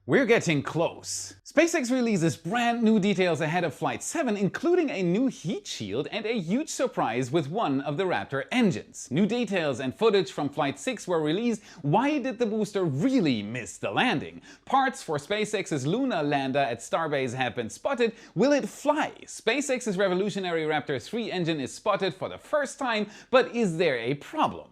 We're getting close. SpaceX releases brand new details ahead of Flight 7, including a new heat shield and a huge surprise with one of the Raptor engines. New details and footage from Flight 6 were released. Why did the booster really miss the landing? Parts for SpaceX's Lunar lander at Starbase have been spotted. Will it fly? SpaceX's revolutionary Raptor 3 engine is spotted for the first time, but is there a problem?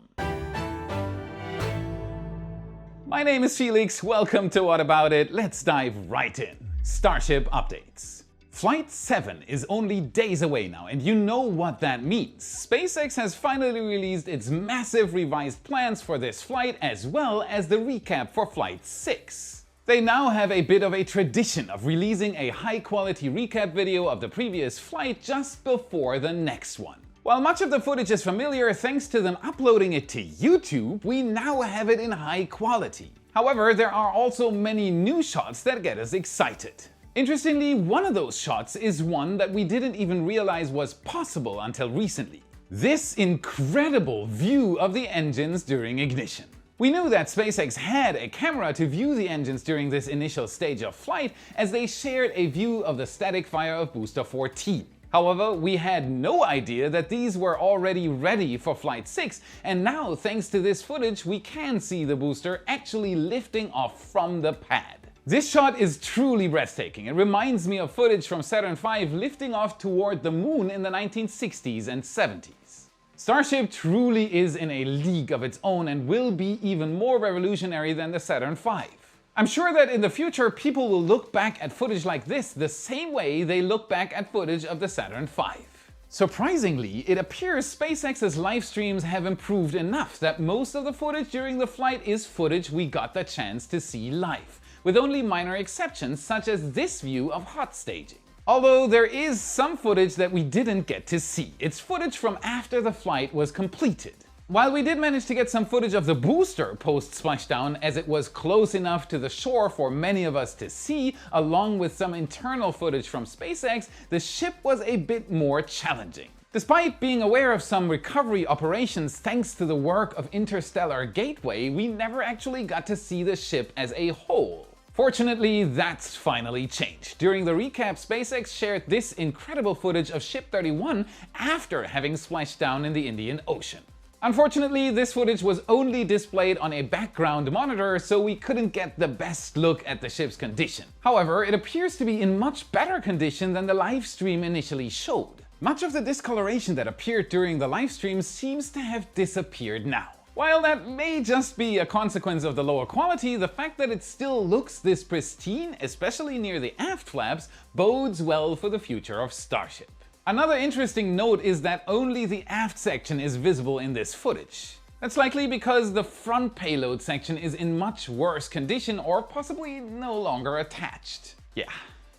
My name is Felix, welcome to What About It, let's dive right in. Starship updates. Flight 7 is only days away now, and you know what that means. SpaceX has finally released its massive revised plans for this flight, as well as the recap for Flight 6. They now have a bit of a tradition of releasing a high-quality recap video of the previous flight just before the next one. While much of the footage is familiar thanks to them uploading it to YouTube, we now have it in high quality. However, there are also many new shots that get us excited. Interestingly, one of those shots is one that we didn't even realize was possible until recently. This incredible view of the engines during ignition. We knew that SpaceX had a camera to view the engines during this initial stage of flight, as they shared a view of the static fire of booster 14. However, we had no idea that these were already ready for Flight 6, and now thanks to this footage we can see the booster actually lifting off from the pad. This shot is truly breathtaking. It reminds me of footage from Saturn V lifting off toward the moon in the 1960s and 70s. Starship truly is in a league of its own and will be even more revolutionary than the Saturn V. I'm sure that in the future people will look back at footage like this the same way they look back at footage of the Saturn V. Surprisingly, it appears SpaceX's live streams have improved enough that most of the footage during the flight is footage we got the chance to see live, with only minor exceptions such as this view of hot staging. Although there is some footage that we didn't get to see. It's footage from after the flight was completed. While we did manage to get some footage of the booster post-splashdown, as it was close enough to the shore for many of us to see, along with some internal footage from SpaceX, the ship was a bit more challenging. Despite being aware of some recovery operations thanks to the work of Interstellar Gateway, we never actually got to see the ship as a whole. Fortunately, that's finally changed. During the recap, SpaceX shared this incredible footage of Ship 31 after having splashed down in the Indian Ocean. Unfortunately, this footage was only displayed on a background monitor, so we couldn't get the best look at the ship's condition. However, it appears to be in much better condition than the live stream initially showed. Much of the discoloration that appeared during the live stream seems to have disappeared now. While that may just be a consequence of the lower quality, the fact that it still looks this pristine, especially near the aft flaps, bodes well for the future of Starship. Another interesting note is that only the aft section is visible in this footage. That's likely because the front payload section is in much worse condition or possibly no longer attached. Yeah.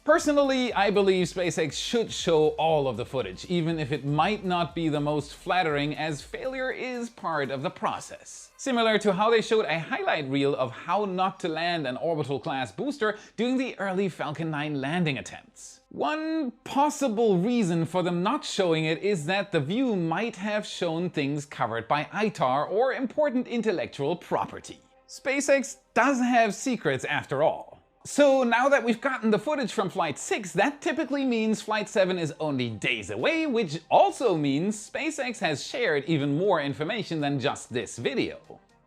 Personally, I believe SpaceX should show all of the footage, even if it might not be the most flattering, as failure is part of the process. Similar to how they showed a highlight reel of how not to land an orbital class booster during the early Falcon 9 landing attempts. One possible reason for them not showing it is that the view might have shown things covered by ITAR or important intellectual property. SpaceX does have secrets after all. So now that we've gotten the footage from Flight 6, that typically means Flight 7 is only days away, which also means SpaceX has shared even more information than just this video.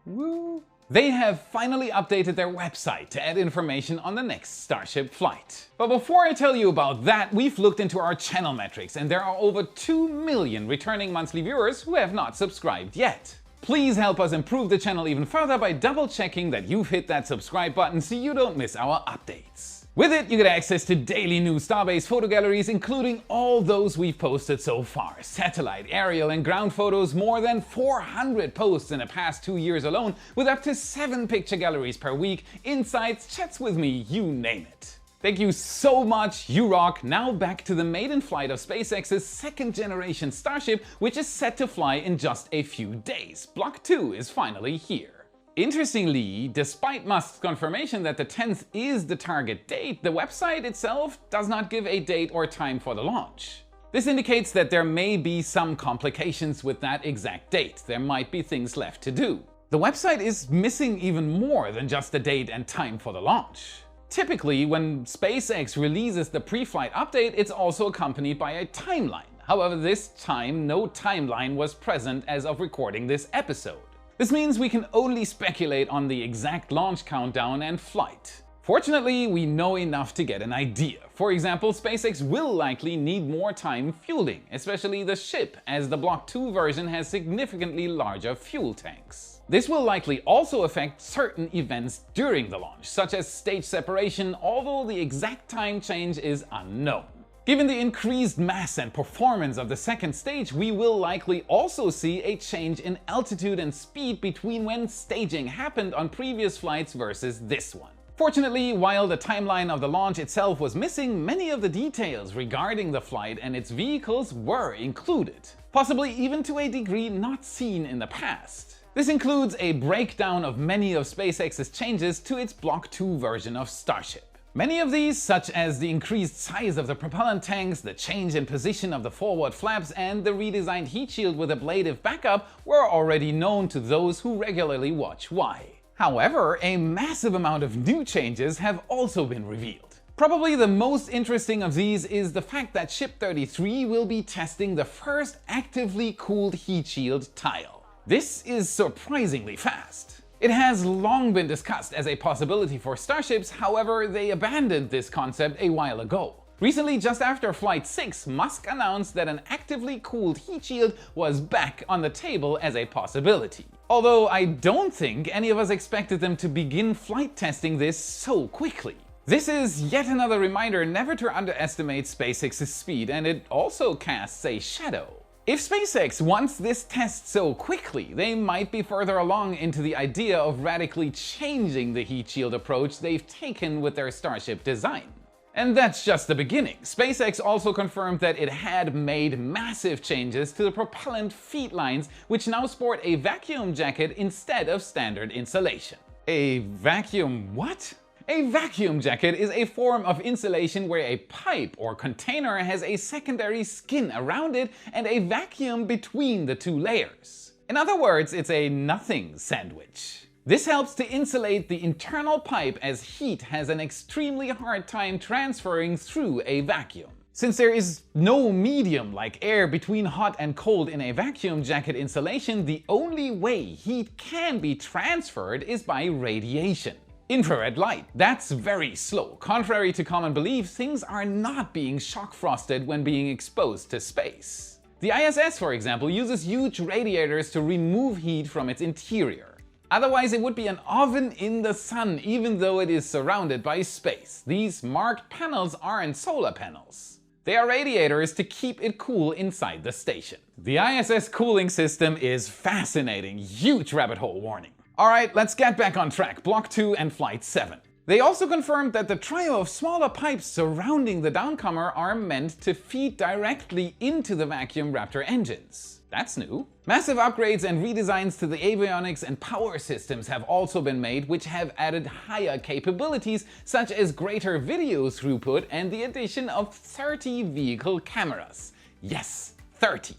Woo! They have finally updated their website to add information on the next Starship flight. But before I tell you about that, we've looked into our channel metrics, and there are over 2 million returning monthly viewers who have not subscribed yet. Please help us improve the channel even further by double checking that you've hit that subscribe button so you don't miss our updates. With it, you get access to daily new Starbase photo galleries, including all those we've posted so far. Satellite, aerial and ground photos, more than 400 posts in the past 2 years alone, with up to 7 picture galleries per week, insights, chats with me, you name it. Thank you so much, you rock. Now back to the maiden flight of SpaceX's second generation Starship, which is set to fly in just a few days. Block 2 is finally here. Interestingly, despite Musk's confirmation that the 10th is the target date, the website itself does not give a date or time for the launch. This indicates that there may be some complications with that exact date. There might be things left to do. The website is missing even more than just the date and time for the launch. Typically, when SpaceX releases the pre-flight update, it's also accompanied by a timeline. However, this time, no timeline was present as of recording this episode. This means we can only speculate on the exact launch countdown and flight. Fortunately, we know enough to get an idea. For example, SpaceX will likely need more time fueling, especially the ship, as the Block 2 version has significantly larger fuel tanks. This will likely also affect certain events during the launch, such as stage separation, although the exact time change is unknown. Given the increased mass and performance of the second stage, we will likely also see a change in altitude and speed between when staging happened on previous flights versus this one. Fortunately, while the timeline of the launch itself was missing, many of the details regarding the flight and its vehicles were included, possibly even to a degree not seen in the past. This includes a breakdown of many of SpaceX's changes to its Block 2 version of Starship. Many of these, such as the increased size of the propellant tanks, the change in position of the forward flaps, and the redesigned heat shield with ablative backup, were already known to those who regularly watch Why. However, a massive amount of new changes have also been revealed. Probably the most interesting of these is the fact that Ship 33 will be testing the first actively cooled heat shield tile. This is surprisingly fast. It has long been discussed as a possibility for starships, however, they abandoned this concept a while ago. Recently, just after Flight 6, Musk announced that an actively cooled heat shield was back on the table as a possibility. Although I don't think any of us expected them to begin flight testing this so quickly. This is yet another reminder never to underestimate SpaceX's speed, and it also casts a shadow. If SpaceX wants this test so quickly, they might be further along into the idea of radically changing the heat shield approach they've taken with their Starship design. And that's just the beginning. SpaceX also confirmed that it had made massive changes to the propellant feet lines, which now sport a vacuum jacket instead of standard insulation. A vacuum what? A vacuum jacket is a form of insulation where a pipe or container has a secondary skin around it and a vacuum between the two layers. In other words, it's a nothing sandwich. This helps to insulate the internal pipe as heat has an extremely hard time transferring through a vacuum. Since there is no medium like air between hot and cold in a vacuum jacket insulation, the only way heat can be transferred is by radiation. Infrared light. That's very slow. Contrary to common belief, things are not being shock frosted when being exposed to space. The ISS, for example, uses huge radiators to remove heat from its interior. Otherwise, it would be an oven in the sun, even though it is surrounded by space. These marked panels aren't solar panels. They are radiators to keep it cool inside the station. The ISS cooling system is fascinating. Huge rabbit hole warning. Alright, let's get back on track. Block 2 and Flight 7. They also confirmed that the trio of smaller pipes surrounding the downcomer are meant to feed directly into the vacuum Raptor engines. That's new. Massive upgrades and redesigns to the avionics and power systems have also been made, which have added higher capabilities such as greater video throughput and the addition of 30 vehicle cameras. Yes, 30.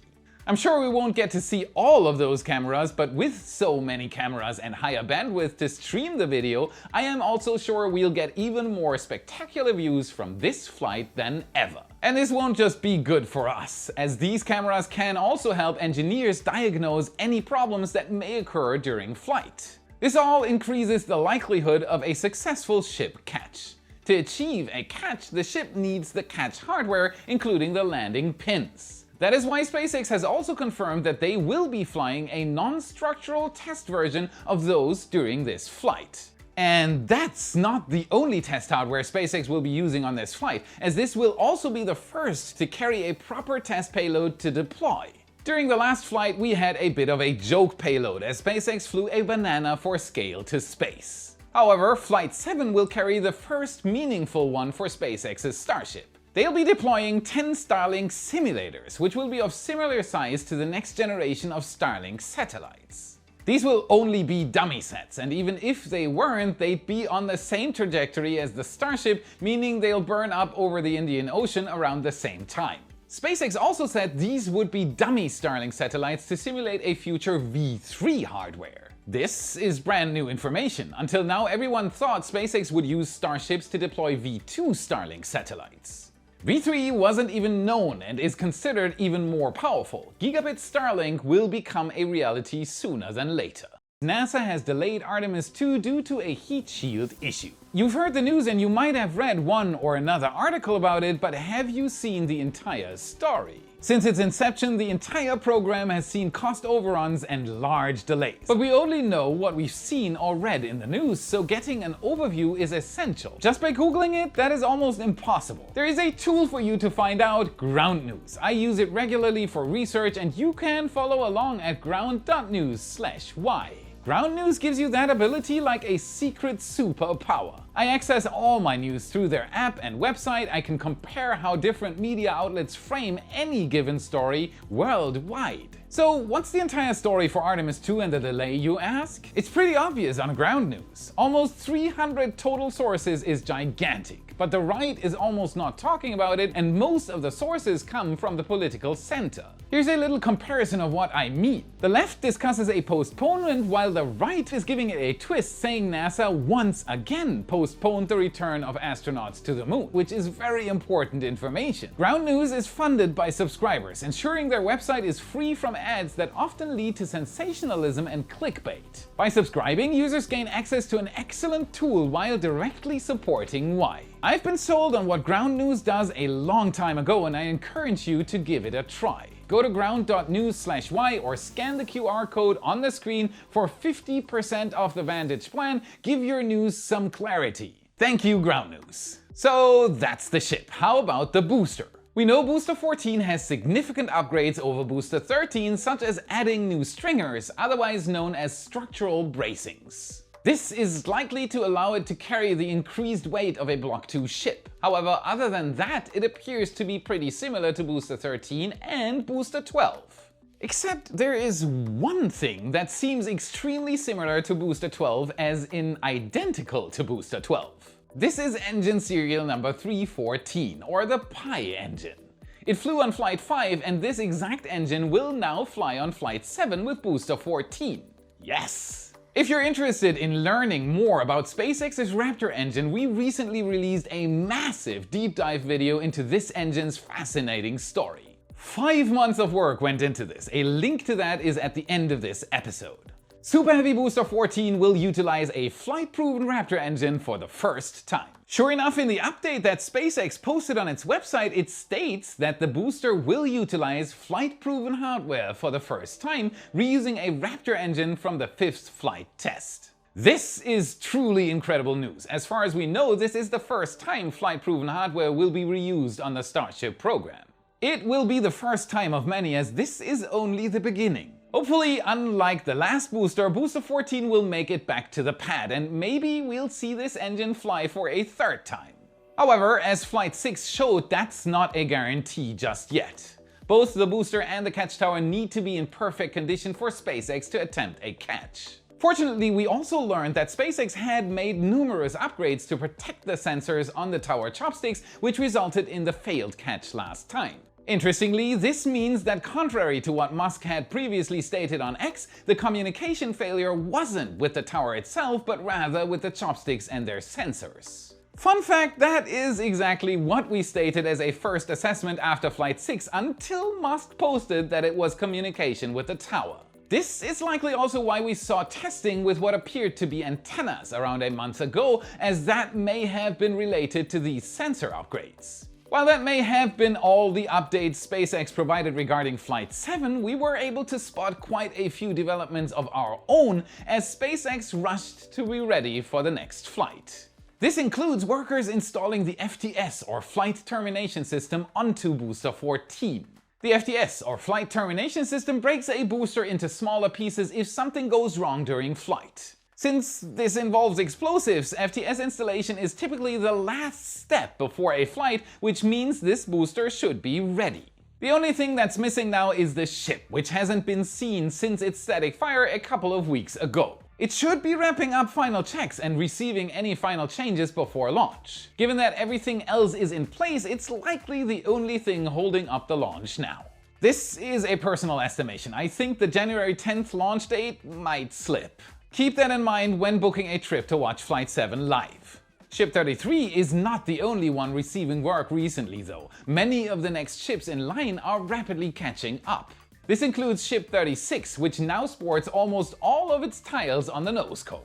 I'm sure we won't get to see all of those cameras, but with so many cameras and higher bandwidth to stream the video, I am also sure we'll get even more spectacular views from this flight than ever. And this won't just be good for us, as these cameras can also help engineers diagnose any problems that may occur during flight. This all increases the likelihood of a successful ship catch. To achieve a catch, the ship needs the catch hardware, including the landing pins. That is why SpaceX has also confirmed that they will be flying a non-structural test version of those during this flight. And that's not the only test hardware SpaceX will be using on this flight, as this will also be the first to carry a proper test payload to deploy. During the last flight, we had a bit of a joke payload as SpaceX flew a banana for scale to space. However, Flight 7 will carry the first meaningful one for SpaceX's Starship. They'll be deploying 10 Starlink simulators, which will be of similar size to the next generation of Starlink satellites. These will only be dummy sets, and even if they weren't, they'd be on the same trajectory as the Starship, meaning they'll burn up over the Indian Ocean around the same time. SpaceX also said these would be dummy Starlink satellites to simulate a future V3 hardware. This is brand new information. Until now, everyone thought SpaceX would use Starships to deploy V2 Starlink satellites. V3 wasn't even known and is considered even more powerful. Gigabit Starlink will become a reality sooner than later. NASA has delayed Artemis 2 due to a heat shield issue. You've heard the news and you might have read one or another article about it, but have you seen the entire story? Since its inception, the entire program has seen cost overruns and large delays. But we only know what we've seen or read in the news, so getting an overview is essential. Just by Googling it, that is almost impossible. There is a tool for you to find out: Ground News. I use it regularly for research and you can follow along at ground.news/y. Ground News gives you that ability like a secret superpower. I access all my news through their app and website. I can compare how different media outlets frame any given story worldwide. So what's the entire story for Artemis 2 and the delay, you ask? It's pretty obvious on Ground News. Almost 300 total sources is gigantic, but the right is almost not talking about it, and most of the sources come from the political center. Here's a little comparison of what I mean. The left discusses a postponement while the right is giving it a twist, saying NASA once again postponed the return of astronauts to the moon, which is very important information. Ground News is funded by subscribers, ensuring their website is free from ads that often lead to sensationalism and clickbait. By subscribing, users gain access to an excellent tool while directly supporting Y. I've been sold on what Ground News does a long time ago, and I encourage you to give it a try. Go to ground.news/y or scan the QR code on the screen for 50% off the Vantage plan. Give your news some clarity. Thank you, Ground News. So that's the ship. How about the booster? We know Booster 14 has significant upgrades over Booster 13, such as adding new stringers, otherwise known as structural bracings. This is likely to allow it to carry the increased weight of a Block 2 ship. However, other than that, it appears to be pretty similar to Booster 13 and Booster 12. Except there is one thing that seems extremely similar to Booster 12, as in identical to Booster 12. This is engine serial number 314, or the Pi engine. It flew on Flight 5, and this exact engine will now fly on Flight 7 with Booster 14. Yes! If you're interested in learning more about SpaceX's Raptor engine, we recently released a massive deep dive video into this engine's fascinating story. 5 months of work went into this. A link to that is at the end of this episode. Super Heavy Booster 14 will utilize a flight-proven Raptor engine for the first time. Sure enough, in the update that SpaceX posted on its website, it states that the booster will utilize flight-proven hardware for the first time, reusing a Raptor engine from the 5th flight test. This is truly incredible news. As far as we know, this is the first time flight-proven hardware will be reused on the Starship program. It will be the first time of many, as this is only the beginning. Hopefully, unlike the last booster, Booster 14 will make it back to the pad, and maybe we'll see this engine fly for a third time. However, as Flight 6 showed, that's not a guarantee just yet. Both the booster and the catch tower need to be in perfect condition for SpaceX to attempt a catch. Fortunately, we also learned that SpaceX had made numerous upgrades to protect the sensors on the tower chopsticks, which resulted in the failed catch last time. Interestingly, this means that contrary to what Musk had previously stated on X, the communication failure wasn't with the tower itself, but rather with the chopsticks and their sensors. Fun fact, that is exactly what we stated as a first assessment after Flight 6 until Musk posted that it was communication with the tower. This is likely also why we saw testing with what appeared to be antennas around a month ago, as that may have been related to these sensor upgrades. While that may have been all the updates SpaceX provided regarding Flight 7, we were able to spot quite a few developments of our own as SpaceX rushed to be ready for the next flight. This includes workers installing the FTS, or Flight Termination System, onto Booster 14. The FTS, or Flight Termination System, breaks a booster into smaller pieces if something goes wrong during flight. Since this involves explosives, FTS installation is typically the last step before a flight, which means this booster should be ready. The only thing that's missing now is the ship, which hasn't been seen since its static fire a couple of weeks ago. It should be wrapping up final checks and receiving any final changes before launch. Given that everything else is in place, it's likely the only thing holding up the launch now. This is a personal estimation. I think the January 10th launch date might slip. Keep that in mind when booking a trip to watch Flight 7 live. Ship 33 is not the only one receiving work recently though. Many of the next ships in line are rapidly catching up. This includes Ship 36, which now sports almost all of its tiles on the nose cone.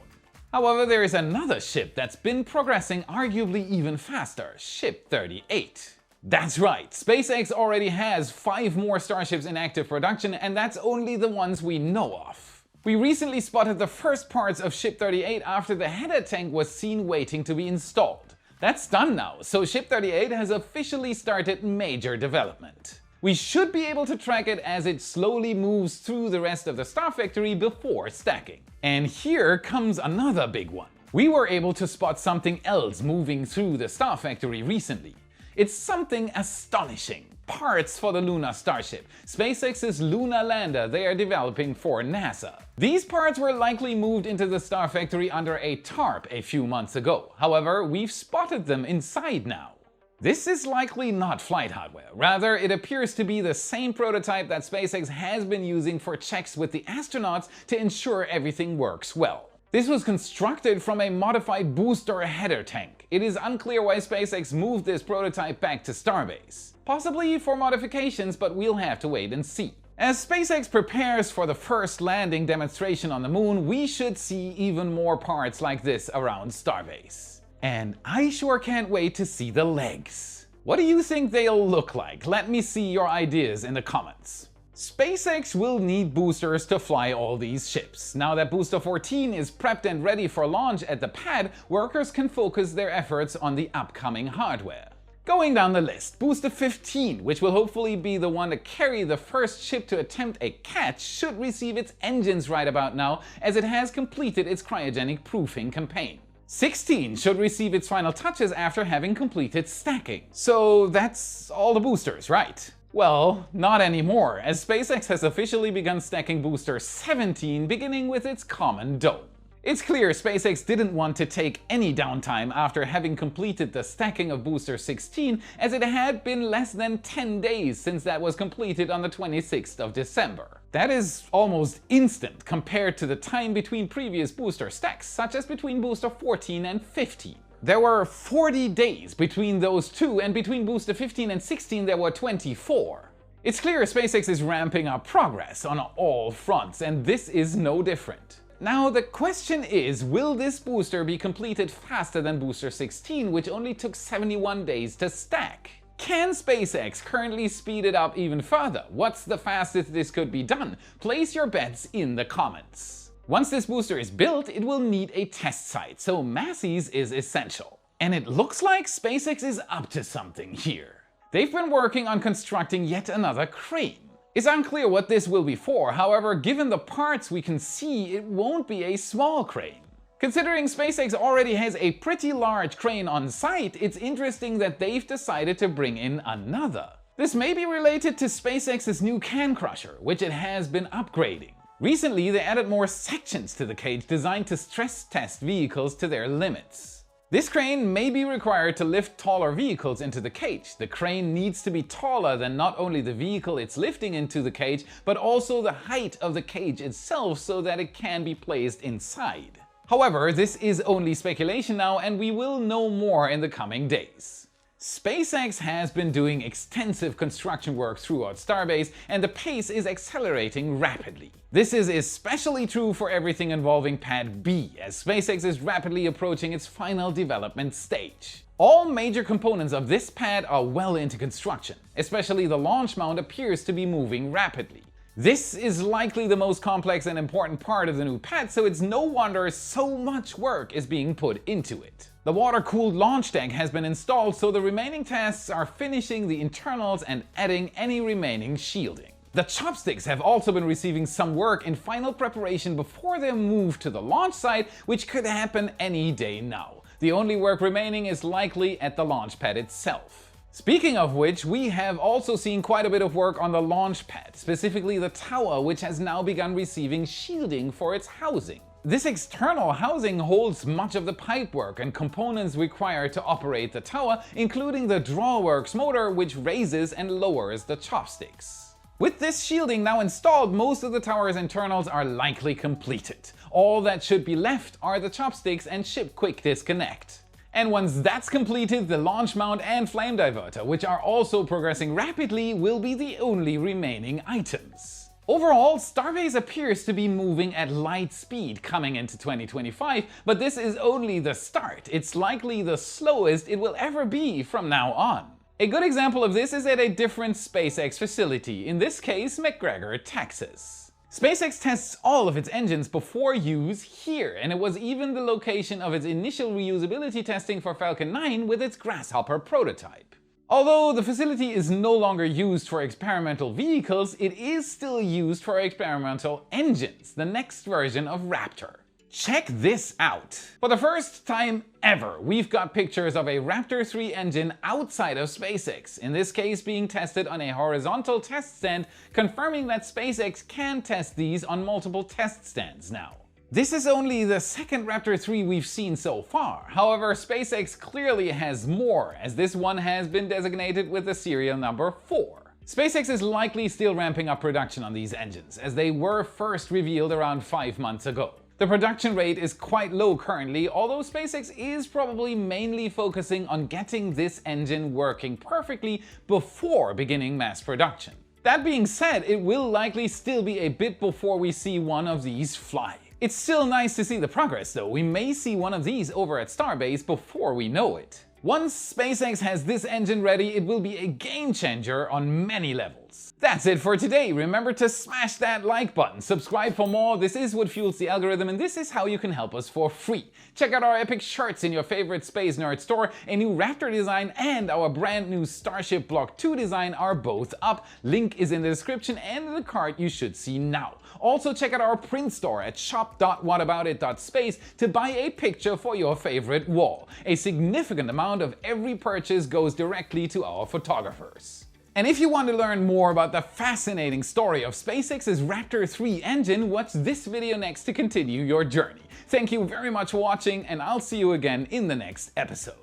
However, there is another ship that's been progressing arguably even faster, Ship 38. That's right, SpaceX already has 5 more Starships in active production, and that's only the ones we know of. We recently spotted the first parts of Ship 38 after the header tank was seen waiting to be installed. That's done now, so Ship 38 has officially started major development. We should be able to track it as it slowly moves through the rest of the Star Factory before stacking. And here comes another big one. We were able to spot something else moving through the Star Factory recently. It's something astonishing. Parts for the Lunar Starship, SpaceX's lunar lander they are developing for NASA. These parts were likely moved into the Star Factory under a tarp a few months ago. However, we've spotted them inside now. This is likely not flight hardware. Rather, it appears to be the same prototype that SpaceX has been using for checks with the astronauts to ensure everything works well. This was constructed from a modified booster header tank. It is unclear why SpaceX moved this prototype back to Starbase. Possibly for modifications, but we'll have to wait and see. As SpaceX prepares for the first landing demonstration on the moon, we should see even more parts like this around Starbase. And I sure can't wait to see the legs. What do you think they'll look like? Let me see your ideas in the comments. SpaceX will need boosters to fly all these ships. Now that Booster 14 is prepped and ready for launch at the pad, workers can focus their efforts on the upcoming hardware. Going down the list, Booster 15, which will hopefully be the one to carry the first ship to attempt a catch, should receive its engines right about now as it has completed its cryogenic proofing campaign. 16 should receive its final touches after having completed stacking. So that's all the boosters, right? Well, not anymore, as SpaceX has officially begun stacking Booster 17, beginning with its common dome. It's clear SpaceX didn't want to take any downtime after having completed the stacking of Booster 16, as it had been less than 10 days since that was completed on the 26th of December. That is almost instant compared to the time between previous booster stacks, such as between Booster 14 and 15. There were 40 days between those two, and between Booster 15 and 16 there were 24. It's clear SpaceX is ramping up progress on all fronts, and this is no different. Now the question is, will this booster be completed faster than Booster 16, which only took 71 days to stack? Can SpaceX currently speed it up even further? What's the fastest this could be done? Place your bets in the comments. Once this booster is built, it will need a test site, so Massey's is essential. And it looks like SpaceX is up to something here. They've been working on constructing yet another crane. It's unclear what this will be for, however, given the parts we can see, it won't be a small crane. Considering SpaceX already has a pretty large crane on site, it's interesting that they've decided to bring in another. This may be related to SpaceX's new can crusher, which it has been upgrading. Recently, they added more sections to the cage designed to stress test vehicles to their limits. This crane may be required to lift taller vehicles into the cage. The crane needs to be taller than not only the vehicle it's lifting into the cage, but also the height of the cage itself so that it can be placed inside. However, this is only speculation now, and we will know more in the coming days. SpaceX has been doing extensive construction work throughout Starbase, and the pace is accelerating rapidly. This is especially true for everything involving Pad B, as SpaceX is rapidly approaching its final development stage. All major components of this pad are well into construction, especially the launch mount appears to be moving rapidly. This is likely the most complex and important part of the new pad, so it's no wonder so much work is being put into it. The water-cooled launch tank has been installed, so the remaining tasks are finishing the internals and adding any remaining shielding. The chopsticks have also been receiving some work in final preparation before their move to the launch site, which could happen any day now. The only work remaining is likely at the launch pad itself. Speaking of which, we have also seen quite a bit of work on the launch pad, specifically the tower, which has now begun receiving shielding for its housing. This external housing holds much of the pipework and components required to operate the tower, including the Drawworks motor, which raises and lowers the chopsticks. With this shielding now installed, most of the tower's internals are likely completed. All that should be left are the chopsticks and ship quick disconnect. And once that's completed, the launch mount and flame diverter, which are also progressing rapidly, will be the only remaining items. Overall, Starbase appears to be moving at light speed coming into 2025, but this is only the start. It's likely the slowest it will ever be from now on. A good example of this is at a different SpaceX facility, in this case McGregor, Texas. SpaceX tests all of its engines before use here, and it was even the location of its initial reusability testing for Falcon 9 with its Grasshopper prototype. Although the facility is no longer used for experimental vehicles, it is still used for experimental engines, the next version of Raptor. Check this out! For the first time ever, we've got pictures of a Raptor 3 engine outside of SpaceX, in this case being tested on a horizontal test stand, confirming that SpaceX can test these on multiple test stands now. This is only the second Raptor 3 we've seen so far. However, SpaceX clearly has more, as this one has been designated with the serial number 4. SpaceX is likely still ramping up production on these engines, as they were first revealed around 5 months ago. The production rate is quite low currently, although SpaceX is probably mainly focusing on getting this engine working perfectly before beginning mass production. That being said, it will likely still be a bit before we see one of these fly. It's still nice to see the progress though. We may see one of these over at Starbase before we know it. Once SpaceX has this engine ready, it will be a game changer on many levels. That's it for today. Remember to smash that like button, subscribe for more. This is what fuels the algorithm, and this is how you can help us for free. Check out our epic shirts in your favorite Space Nerd store. A new Raptor design and our brand new Starship Block 2 design are both up. Link is in the description and in the card you should see now. Also check out our print store at shop.whataboutit.space to buy a picture for your favorite wall. A significant amount of every purchase goes directly to our photographers. And if you want to learn more about the fascinating story of SpaceX's Raptor 3 engine, watch this video next to continue your journey. Thank you very much for watching, and I'll see you again in the next episode.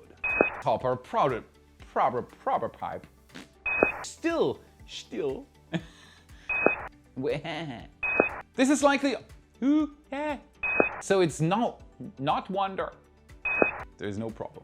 Proper pipe. Still. This is likely. So it's not wonder. There's no problem.